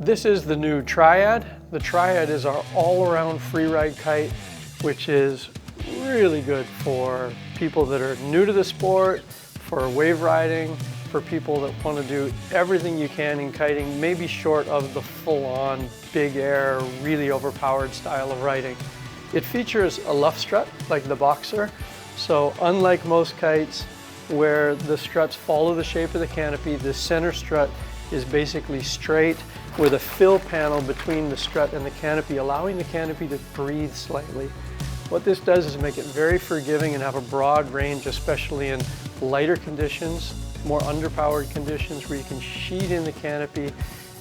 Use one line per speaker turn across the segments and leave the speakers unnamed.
This is the new Triad. The Triad is our all-around freeride kite, which is really good for people that are new to the sport, for wave riding, for people that want to do everything you can in kiting, maybe short of the full-on, big air, really overpowered style of riding. It features a luff strut like the Boxer, so unlike most kites where the struts follow the shape of the canopy, the center strut is basically straight with a fill panel between the strut and the canopy, allowing the canopy to breathe slightly. What this does is make it very forgiving and have a broad range, especially in lighter conditions, more underpowered conditions where you can sheet in the canopy,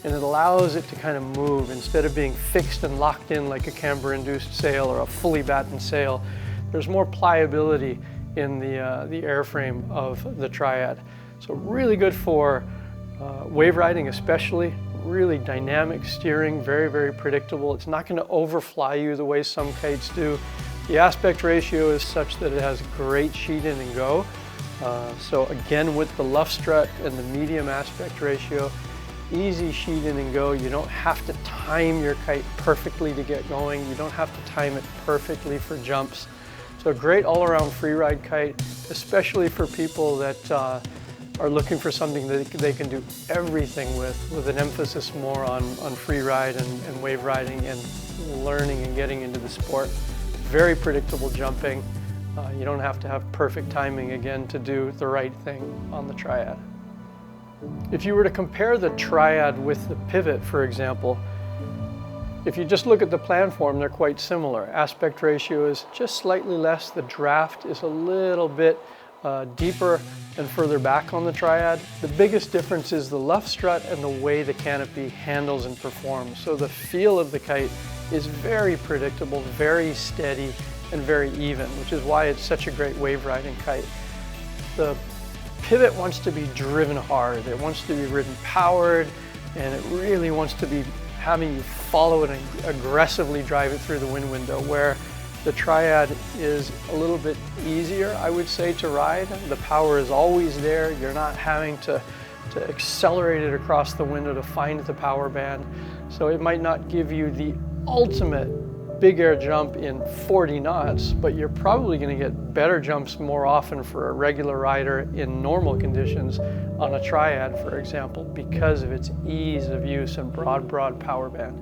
and it allows it to kind of move instead of being fixed and locked in like a camber-induced sail or a fully battened sail. There's more pliability in the airframe of the Triad. So really good for wave riding especially. Really dynamic steering, very, very predictable. It's not going to overfly you the way some kites do. The aspect ratio is such that it has great sheet in and go. So again, with the luff strut and the medium aspect ratio, easy sheet in and go. You don't have to time your kite perfectly to get going. You don't have to time it perfectly for jumps. So a great all-around freeride kite, especially for people that are looking for something that they can do everything with an emphasis more on freeride and wave riding and learning and getting into the sport. Very predictable jumping. You don't have to have perfect timing again to do the right thing on the Triad. If you were to compare the Triad with the Pivot, for example, if you just look at the planform, they're quite similar. Aspect ratio is just slightly less. The draft is a little bit deeper and further back on the Triad. The biggest difference is the luff strut and the way the canopy handles and performs. So the feel of the kite is very predictable, very steady, and very even, which is why it's such a great wave riding kite. The Pivot wants to be driven hard. It wants to be ridden powered, and it really wants to be having you follow it and aggressively drive it through the wind window, where the Triad is a little bit easier, I would say, to ride. The power is always there. You're not having to accelerate it across the window to find the power band. So it might not give you the ultimate big air jump in 40 knots, but you're probably going to get better jumps more often for a regular rider in normal conditions on a Triad, for example, because of its ease of use and broad power band.